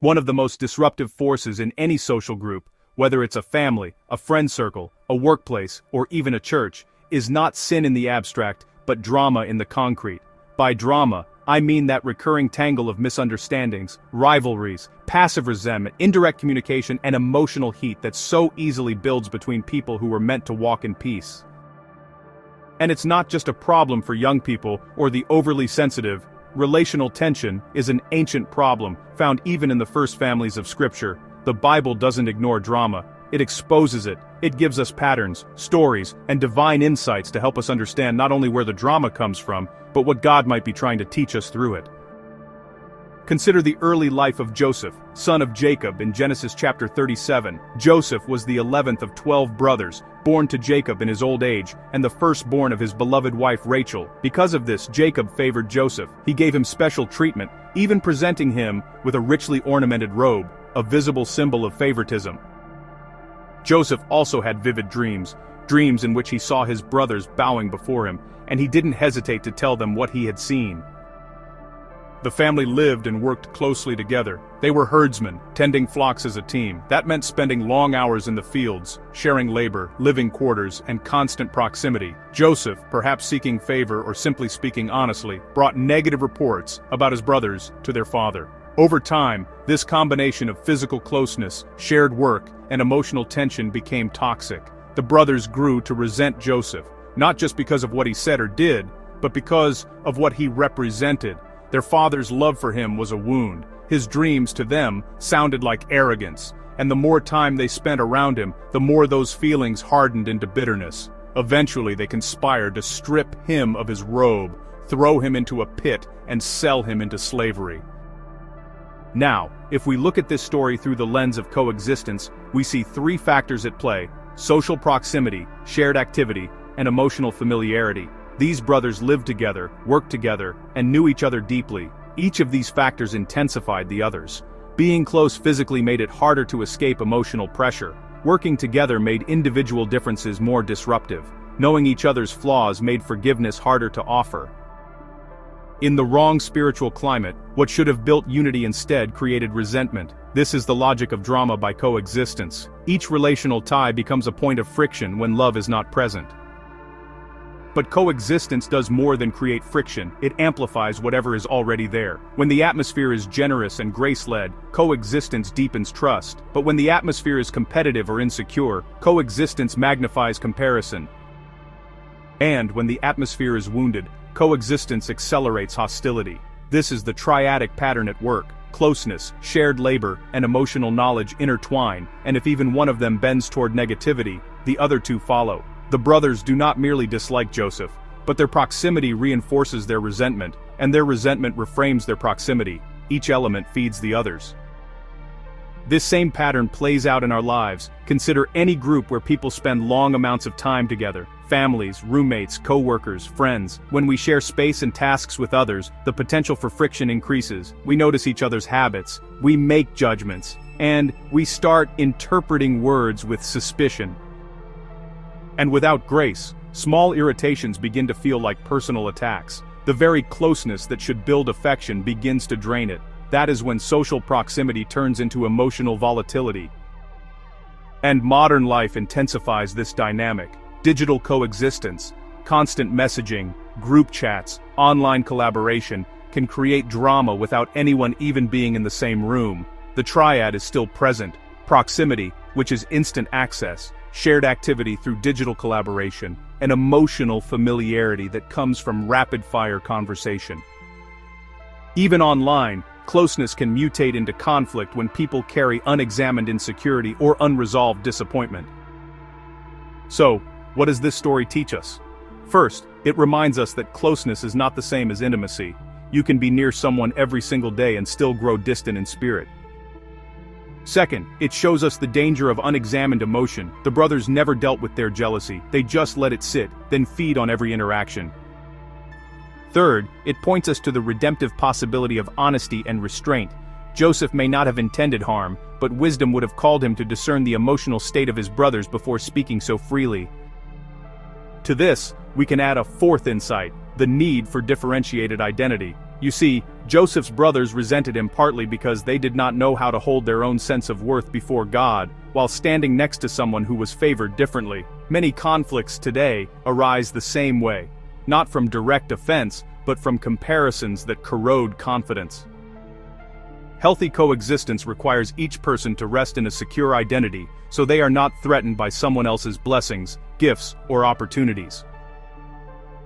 One of the most disruptive forces in any social group, whether it's a family, a friend circle, a workplace, or even a church, is not sin in the abstract, but drama in the concrete. By drama, I mean that recurring tangle of misunderstandings, rivalries, passive resentment, indirect communication, and emotional heat that so easily builds between people who were meant to walk in peace. And it's not just a problem for young people or the overly sensitive. Relational tension is an ancient problem, found even in the first families of Scripture. The Bible doesn't ignore drama. It exposes it. It gives us patterns, stories, and divine insights to help us understand not only where the drama comes from, but what God might be trying to teach us through it. Consider the early life of Joseph, son of Jacob, in Genesis chapter 37. Joseph was the 11th of 12 brothers, born to Jacob in his old age, and the firstborn of his beloved wife Rachel. Because of this, Jacob favored Joseph. He gave him special treatment, even presenting him with a richly ornamented robe, a visible symbol of favoritism. Joseph also had vivid dreams in which he saw his brothers bowing before him, and he didn't hesitate to tell them what he had seen. The family lived and worked closely together. They were herdsmen, tending flocks as a team. That meant spending long hours in the fields, sharing labor, living quarters, and constant proximity. Joseph, perhaps seeking favor or simply speaking honestly, brought negative reports about his brothers to their father. Over time, this combination of physical closeness, shared work, and emotional tension became toxic. The brothers grew to resent Joseph, not just because of what he said or did, but because of what he represented. Their father's love for him was a wound. His dreams to them sounded like arrogance, and the more time they spent around him, the more those feelings hardened into bitterness. Eventually, they conspired to strip him of his robe, throw him into a pit, and sell him into slavery. Now, if we look at this story through the lens of coexistence, we see three factors at play: social proximity, shared activity, and emotional familiarity. These brothers lived together, worked together, and knew each other deeply. Each of these factors intensified the others. Being close physically made it harder to escape emotional pressure. Working together made individual differences more disruptive. Knowing each other's flaws made forgiveness harder to offer. In the wrong spiritual climate, what should have built unity instead created resentment. This is the logic of drama by coexistence. Each relational tie becomes a point of friction when love is not present. But coexistence does more than create friction, it amplifies whatever is already there. When the atmosphere is generous and grace-led, coexistence deepens trust. But when the atmosphere is competitive or insecure, coexistence magnifies comparison. And when the atmosphere is wounded, coexistence accelerates hostility. This is the triadic pattern at work. Closeness, shared labor, and emotional knowledge intertwine, and if even one of them bends toward negativity, the other two follow. The brothers do not merely dislike Joseph, but their proximity reinforces their resentment, and their resentment reframes their proximity. Each element feeds the others. This same pattern plays out in our lives. Consider any group where people spend long amounts of time together. Families, roommates, co-workers, friends. When we share space and tasks with others, the potential for friction increases. We notice each other's habits, we make judgments, and we start interpreting words with suspicion. And without grace, small irritations begin to feel like personal attacks. The very closeness that should build affection begins to drain it. That is when social proximity turns into emotional volatility. And modern life intensifies this dynamic. Digital coexistence, constant messaging, group chats, online collaboration can create drama without anyone even being in the same room. The triad is still present: proximity, which is instant access, shared activity through digital collaboration, and emotional familiarity that comes from rapid-fire conversation. Even online, closeness can mutate into conflict when people carry unexamined insecurity or unresolved disappointment. So, what does this story teach us? First, it reminds us that closeness is not the same as intimacy. You can be near someone every single day and still grow distant in spirit. Second, it shows us the danger of unexamined emotion. The brothers never dealt with their jealousy, they just let it sit, then feed on every interaction. Third, it points us to the redemptive possibility of honesty and restraint. Joseph may not have intended harm, but wisdom would have called him to discern the emotional state of his brothers before speaking so freely. To this, we can add a fourth insight: the need for differentiated identity. You see, Joseph's brothers resented him partly because they did not know how to hold their own sense of worth before God, while standing next to someone who was favored differently. Many conflicts today arise the same way, not from direct offense, but from comparisons that corrode confidence. Healthy coexistence requires each person to rest in a secure identity, so they are not threatened by someone else's blessings, gifts, or opportunities.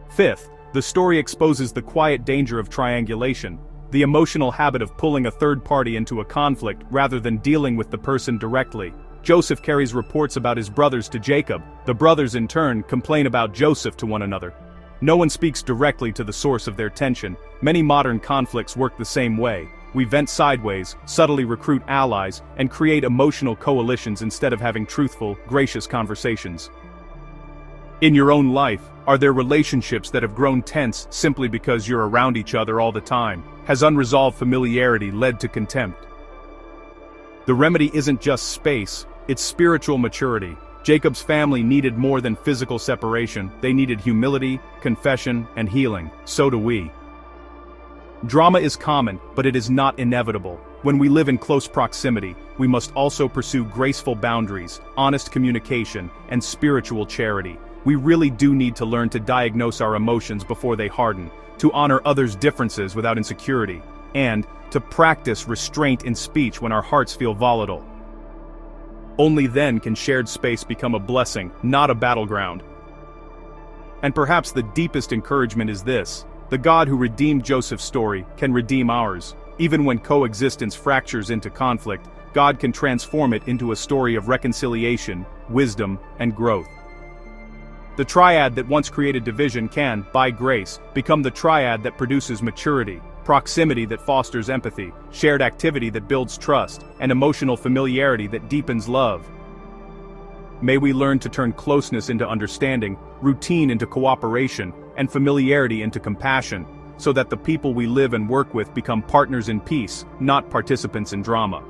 Fifth, the story exposes the quiet danger of triangulation, the emotional habit of pulling a third party into a conflict rather than dealing with the person directly. Joseph carries reports about his brothers to Jacob. The brothers in turn complain about Joseph to one another. No one speaks directly to the source of their tension. Many modern conflicts work the same way. We vent sideways, subtly recruit allies, and create emotional coalitions instead of having truthful, gracious conversations. In your own life, are there relationships that have grown tense simply because you're around each other all the time? Has unresolved familiarity led to contempt? The remedy isn't just space, it's spiritual maturity. Jacob's family needed more than physical separation. They needed humility, confession, and healing. So do we. Drama is common, but it is not inevitable. When we live in close proximity, we must also pursue graceful boundaries, honest communication, and spiritual charity. We really do need to learn to diagnose our emotions before they harden, to honor others' differences without insecurity, and to practice restraint in speech when our hearts feel volatile. Only then can shared space become a blessing, not a battleground. And perhaps the deepest encouragement is this: the God who redeemed Joseph's story can redeem ours. Even when coexistence fractures into conflict, God can transform it into a story of reconciliation, wisdom, and growth. The triad that once created division can, by grace, become the triad that produces maturity, proximity that fosters empathy, shared activity that builds trust, and emotional familiarity that deepens love. May we learn to turn closeness into understanding, routine into cooperation, and familiarity into compassion, so that the people we live and work with become partners in peace, not participants in drama.